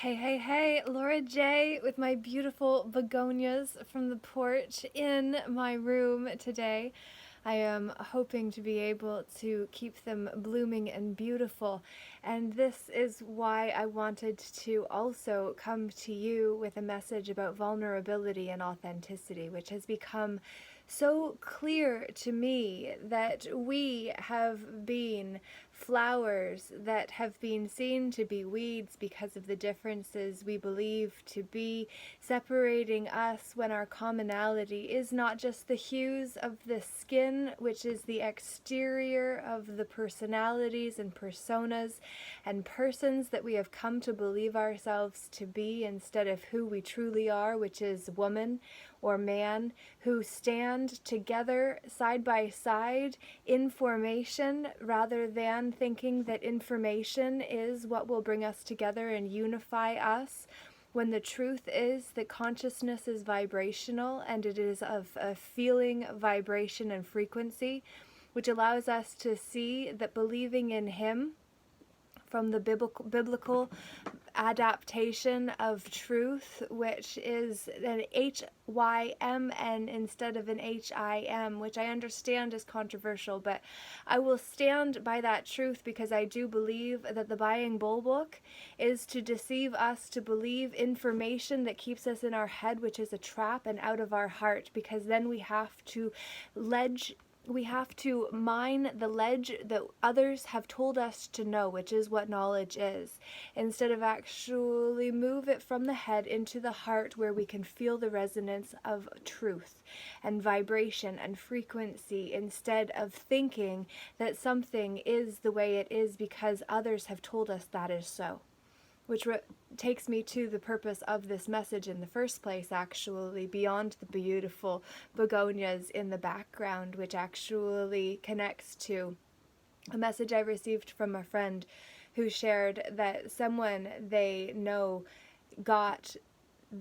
Hey, Laura J with my beautiful begonias from the porch in my room today. I am hoping to be able to keep them blooming and beautiful, and this is why I wanted to also come to you with a message about vulnerability and authenticity, which has become so clear to me that we have been flowers that have been seen to be weeds because of the differences we believe to be separating us, when our commonality is not just the hues of the skin, which is the exterior of the personalities and personas and persons that we have come to believe ourselves to be, instead of who we truly are, which is woman or man, who stand together side by side in formation, rather than thinking that information is what will bring us together and unify us, when the truth is that consciousness is vibrational, and it is of a feeling, vibration, and frequency, which allows us to see that believing in Him from the biblical adaptation of truth, which is an HYMN instead of an HIM, which I understand is controversial, but I will stand by that truth, because I do believe that the buying bulwark is to deceive us to believe information that keeps us in our head, which is a trap, and out of our heart, because then we have to mine the ledge that others have told us to know, which is what knowledge is, instead of actually move it from the head into the heart, where we can feel the resonance of truth and vibration and frequency, instead of thinking that something is the way it is because others have told us that is so. Which takes me to the purpose of this message in the first place, actually, beyond the beautiful begonias in the background, which actually connects to a message I received from a friend who shared that someone they know got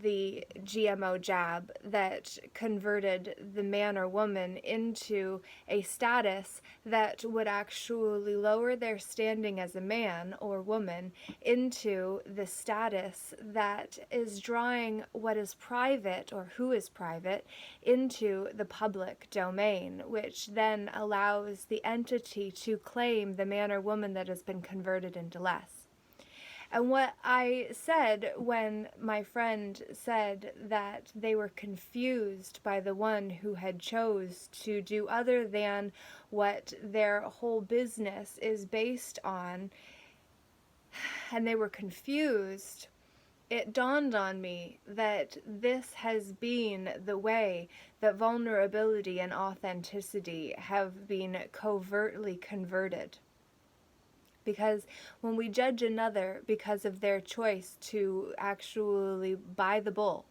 the GMO jab that converted the man or woman into a status that would actually lower their standing as a man or woman into the status that is drawing what is private, or who is private, into the public domain, which then allows the entity to claim the man or woman that has been converted into less. And what I said when my friend said that they were confused by the one who had chose to do other than what their whole business is based on, and they were confused, it dawned on me that this has been the way that vulnerability and authenticity have been covertly converted. Because when we judge another because of their choice to actually buy the bull,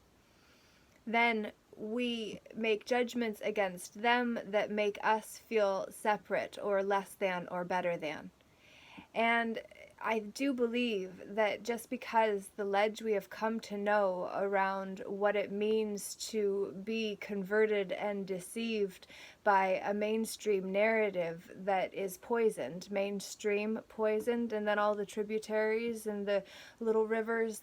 then we make judgments against them that make us feel separate or less than or better than. And I do believe that just because the ledge we have come to know around what it means to be converted and deceived by a mainstream narrative that is poisoned, mainstream poisoned, and then all the tributaries and the little rivers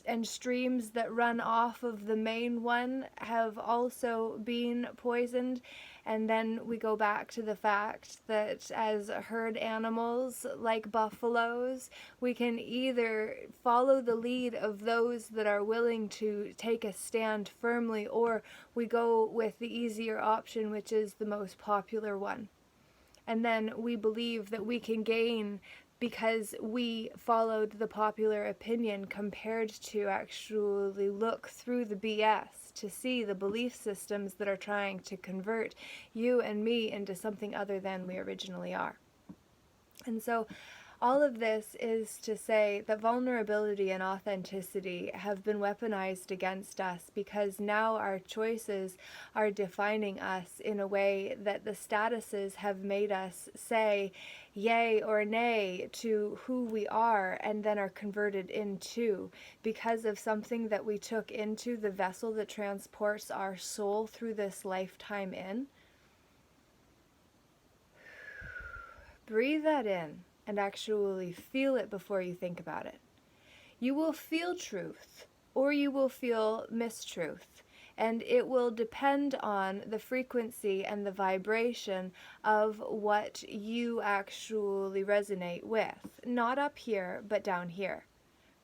and streams that run off of the main one have also been poisoned. And then we go back to the fact that as herd animals, like buffaloes, we can either follow the lead of those that are willing to take a stand firmly, or we go with the easier option, which is the most popular one. And then we believe that we can gain because we followed the popular opinion, compared to actually look through the BS to see the belief systems that are trying to convert you and me into something other than we originally are. And so all of this is to say that vulnerability and authenticity have been weaponized against us, because now our choices are defining us in a way that the statuses have made us say yay or nay to who we are, and then are converted into, because of something that we took into the vessel that transports our soul through this lifetime in. Breathe that in and actually feel it before you think about it. You will feel truth or you will feel mistruth. And it will depend on the frequency and the vibration of what you actually resonate with. Not up here, but down here.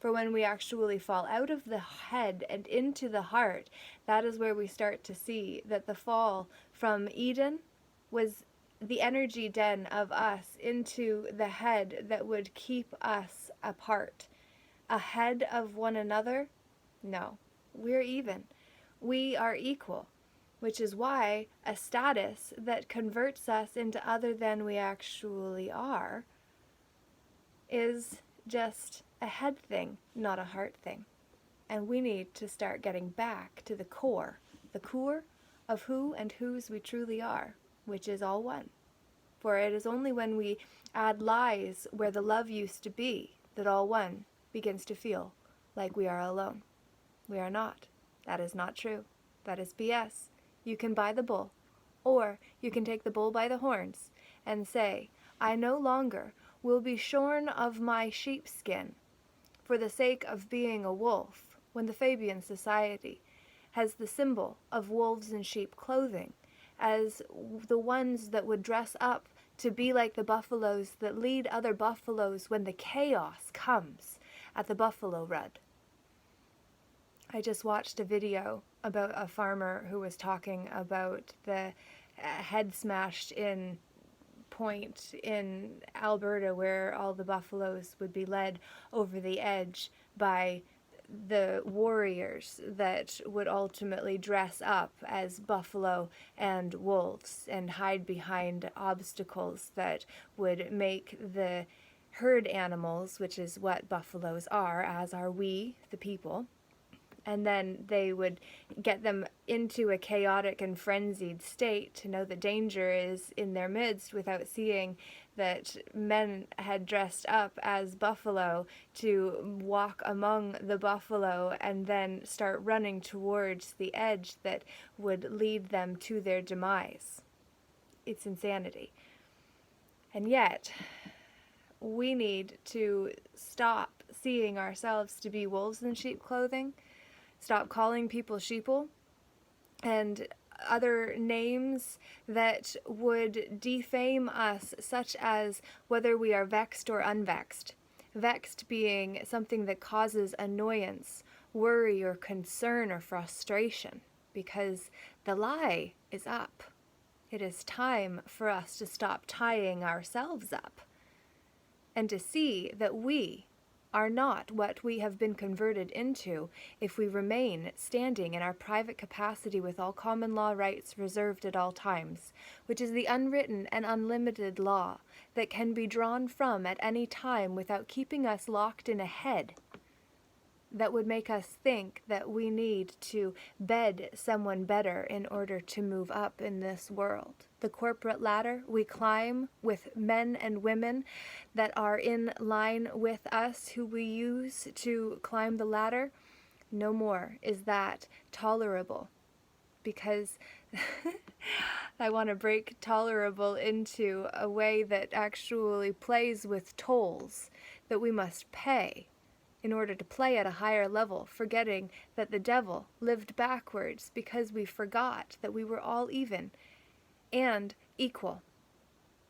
For when we actually fall out of the head and into the heart, that is where we start to see that the fall from Eden was the energy den of us into the head that would keep us apart. Ahead of one another? No, we're even. We are equal, which is why a status that converts us into other than we actually are is just a head thing, not a heart thing. And we need to start getting back to the core of who and whose we truly are, which is all one. For it is only when we add lies where the love used to be that all one begins to feel like we are alone. We are not. That is not true. That is BS. You can buy the bull, or you can take the bull by the horns and say, I no longer will be shorn of my sheepskin for the sake of being a wolf, when the Fabian society has the symbol of wolves in sheep clothing as the ones that would dress up to be like the buffaloes that lead other buffaloes when the chaos comes at the buffalo run. I just watched a video about a farmer who was talking about the head smashed in point in Alberta where all the buffaloes would be led over the edge by the warriors that would ultimately dress up as buffalo and wolves and hide behind obstacles that would make the herd animals, which is what buffaloes are, as are we, the people, and then they would get them into a chaotic and frenzied state to know that danger is in their midst without seeing that men had dressed up as buffalo to walk among the buffalo and then start running towards the edge that would lead them to their demise. It's insanity. And yet, we need to stop seeing ourselves to be wolves in sheep clothing. Stop calling people sheeple and other names that would defame us, such as whether we are vexed or unvexed. Vexed being something that causes annoyance, worry, or concern or frustration, because the lie is up. It is time for us to stop tying ourselves up and to see that we are not what we have been converted into if we remain standing in our private capacity with all common law rights reserved at all times, which is the unwritten and unlimited law that can be drawn from at any time without keeping us locked in a head that would make us think that we need to bed someone better in order to move up in this world. The corporate ladder we climb with men and women that are in line with us, who we use to climb the ladder, no more is that tolerable. Because I want to break tolerable into a way that actually plays with tolls that we must pay in order to play at a higher level, forgetting that the devil lived backwards because we forgot that we were all even and equal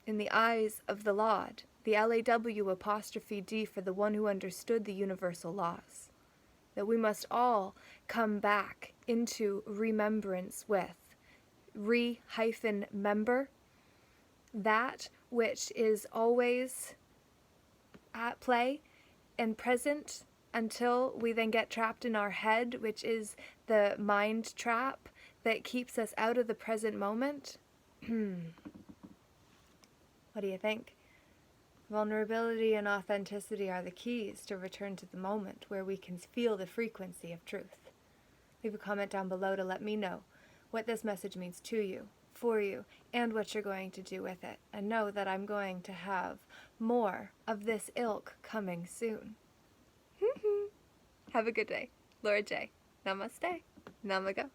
in the eyes of the Lord, the LAW''D for the one who understood the universal laws. That we must all come back into remembrance with, re-member, that which is always at play and present until we then get trapped in our head, which is the mind trap that keeps us out of the present moment. What do you think? Vulnerability and authenticity are the keys to return to the moment where we can feel the frequency of truth. Leave a comment down below to let me know what this message means to you, for you, and what you're going to do with it. And know that I'm going to have more of this ilk coming soon. Have a good day. Laura J. Namaste. Namago.